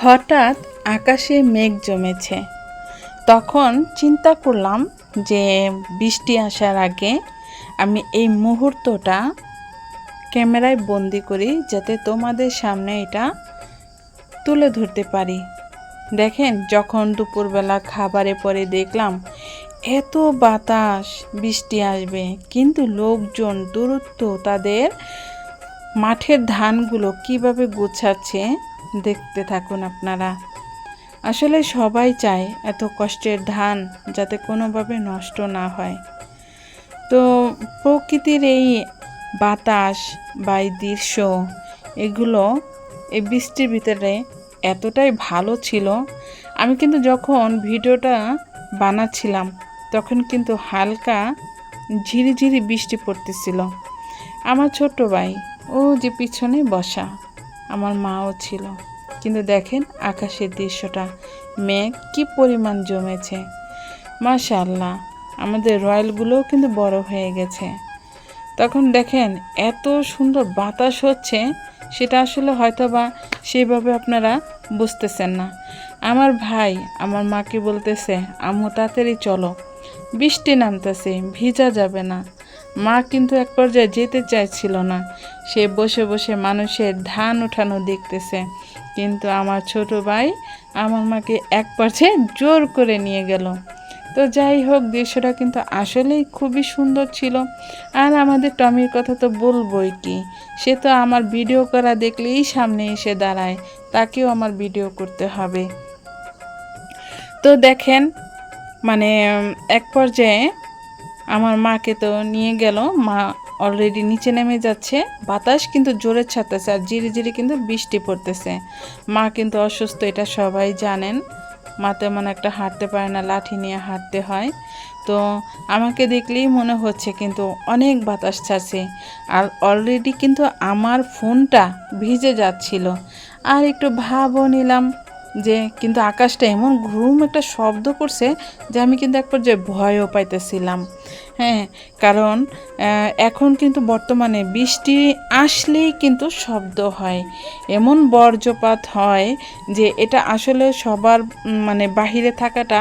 হঠাৎ আকাশে মেঘ জমেছে। তখন চিন্তা করলাম যে বৃষ্টি আসার আগে আমি এই মুহূর্তটা ক্যামেরায় বন্দি করি, যাতে তোমাদের সামনে এটা তুলে ধরতে পারি। দেখেন, যখন দুপুরবেলা খাবারে পরে দেখলাম এত বাতাস, বৃষ্টি আসবে, কিন্তু লোকজন দূরত্ব তাদের মাঠের ধানগুলো কিভাবে গোছাচ্ছে দেখতে থাকুন আপনারা। আসলে সবাই চায় এত কষ্টের ধান যাতে কোনোভাবে নষ্ট না হয়। তো প্রকৃতির এই বাতাস বা এই দৃশ্য, এগুলো এই বৃষ্টির ভিতরে এতটাই ভালো ছিল। আমি কিন্তু যখন ভিডিওটা বানাচ্ছিলাম তখন কিন্তু হালকা ঝিরিঝিরি বৃষ্টি পড়তেছিল। আমার ছোট্ট ভাই ও যে পিছনে বসা, আমার মাও ছিল। কিন্তু দেখেন আকাশের দৃশ্যটা, মেঘ কি পরিমাণ জমেছে। মাশাআল্লাহ, আমাদের রয়্যালগুলোও কিন্তু বড় হয়ে গেছে। তখন দেখেন এত সুন্দর বাতাস হচ্ছে, সেটা আসলে হয়তো বা সেইভাবে আপনারা বুঝতেছেন না। আমার ভাই আমার মাকে বলতেছে, আম্মু তাড়াতাড়ি চলো, বৃষ্টি নামতেছে, ভিজা যাবে না। মা কিন্তু এক পর্যায়ে যেতে চাইছিল না, সে বসে বসে মানুষের ধান উঠানো দেখতেছে। কিন্তু আমার ছোট ভাই আমার মাকে এক পর্যায়ে জোর করে নিয়ে গেল। তো যাই হোক, দৃশ্যটা কিন্তু আসলেই খুবই সুন্দর ছিল। আর আমাদের টমির কথা তো বলবোই কি, সে তো আমার ভিডিও করা দেখলেই সামনে এসে দাঁড়ায়, তাকেও আমার ভিডিও করতে হবে। তো দেখেন, মানে এক পর্যায়ে আমার মাকে তো নিয়ে গেল, মা অলরেডি নিচে নেমে যাচ্ছে। বাতাস কিন্তু জোরে ছাড়তেছে আর জিরি জিরি কিন্তু বৃষ্টি পড়তেছে। মা কিন্তু অসুস্থ, এটা সবাই জানেন। মা তেমন একটা হাঁটতে পারে না, লাঠি নিয়ে হাঁটতে হয়। তো আমাকে দেখলেই মনে হচ্ছে কিন্তু অনেক বাতাস ছাড়ছে, আর অলরেডি কিন্তু আমার ফোনটা ভিজে যাচ্ছিল। আর একটু ভাবও নিলাম যে, কিন্তু আকাশটা এমন ঘুম একটা শব্দ করছে যে আমি কিন্তু এক পর্যায়ে ভয়ও পাইতেছিলাম। হ্যাঁ, কারণ এখন কিন্তু বর্তমানে বৃষ্টি আসলেই কিন্তু শব্দ হয়, এমন বজ্রপাত হয় যে এটা আসলে সবার মানে বাহিরে থাকাটা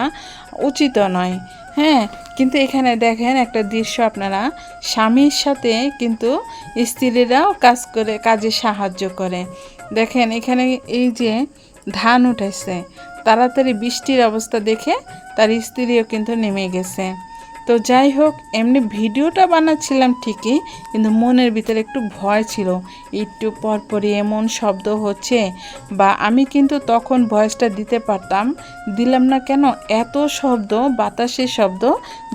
উচিত নয়। হ্যাঁ, কিন্তু এখানে দেখেন একটা দৃশ্য, আপনারা স্বামীর সাথে কিন্তু স্ত্রীরাও কাজে সাহায্য করে। দেখেন এখানে এই যে ধান উঠেছে, তাড়াতাড়ি বৃষ্টির অবস্থা দেখে তার স্ত্রীও কিন্তু নেমে গেছে। তো যাই হোক, এমনি ভিডিওটা বানাচ্ছিলাম ঠিকই, কিন্তু মনের ভিতরে একটু ভয় ছিল, একটু পরপরই এমন শব্দ হচ্ছে। বা আমি কিন্তু তখন ভয়েসটা দিতে পারতাম, দিলাম না কেন, এত শব্দ, বাতাসের শব্দ,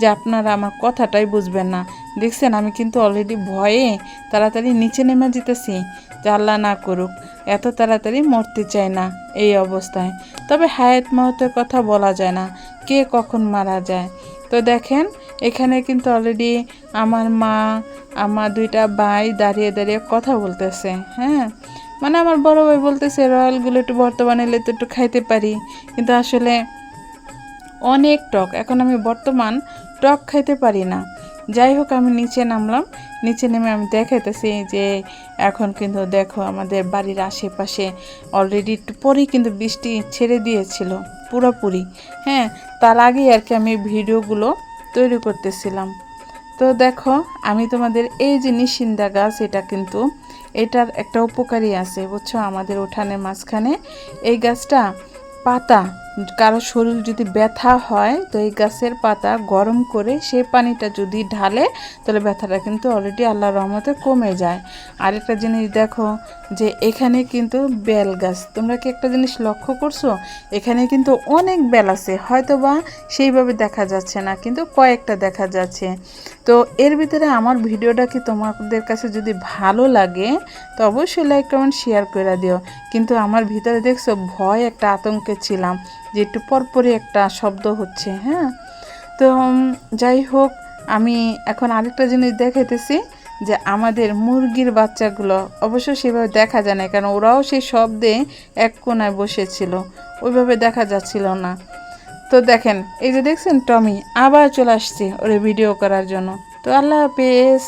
যে আপনারা আমার কথাটাই বুঝবেন না। দেখছেন আমি কিন্তু অলরেডি ভয়ে তাড়াতাড়ি নিচে নেমে যেতেছি, যে আল্লাহ না করুক, এত তাড়াতাড়ি মরতে চাই না এই অবস্থায়। তবে হায়াত মওতের কথা বলা যায় না, কে কখন মারা যায়। তো দেখেন এখানে কিন্তু অলরেডি আমার মা, আমার দুইটা ভাই দাঁড়িয়ে দাঁড়িয়ে কথা বলতেছে। হ্যাঁ, মানে আমার বড় ভাই বলতেছে রয়্যালগুলো একটু বর্তমানে এলে তো একটু খাইতে পারি, কিন্তু আসলে অনেক টক, এখন আমি বর্তমান টক খাইতে পারি না। যাই হোক, আমি নিচে নামলাম, নিচে নেমে আমি দেখাইতেছি যে এখন কিন্তু দেখো আমাদের বাড়ির আশেপাশে অলরেডি একটু পরেই কিন্তু বৃষ্টি ছেড়ে দিয়েছিল পুরোপুরি। হ্যাঁ, তার আগেই আর কি আমি ভিডিওগুলো তৈরি করতেছিলাম। তো দেখো, আমি তোমাদের এই যে নিশিন্দা গাছ, এটা কিন্তু এটার একটা উপকারী আছে বুঝছো, আমাদের উঠানের মাঝখানে এই গাছটা পাতা, কারো শরীর যদি ব্যথা হয় তো এই গাছের পাতা গরম করে সেই পানিটা যদি ঢালে, তাহলে ব্যথাটা কিন্তু অলরেডি আল্লাহর রহমতে কমে যায়। আরেকটা জিনিস দেখো, যে এখানে কিন্তু বেল গাছ, তোমরা কি একটা জিনিস লক্ষ্য করছো, এখানে কিন্তু অনেক বেল আছে, হয়তো বা সেইভাবে দেখা যাচ্ছে না, কিন্তু কয়েকটা দেখা যাচ্ছে। তো এর ভিতরে আমার ভিডিওটা কি তোমাদের কাছে যদি ভালো লাগে তো অবশ্যই লাইক কমেন্ট শেয়ার করে দিও। কিন্তু আমার ভিতরে দেখছো ভয়, একটা আতঙ্কে ছিলাম যে একটু পরপরই একটা শব্দ হচ্ছে। হ্যাঁ, তো যাই হোক, আমি এখন আরেকটা জিনিস দেখাইতেছি, যে আমাদের মুরগির বাচ্চাগুলো অবশ্য সেভাবে দেখা যায় না, কারণ ওরাও সেই শব্দে এক কোনায় বসেছিল, ওইভাবে দেখা যাচ্ছিল না। তো দেখেন এই যে দেখছেন টমি আবার চলে আসছে ওরে ভিডিও করার জন্য। তো আল্লাহ হাফেজ।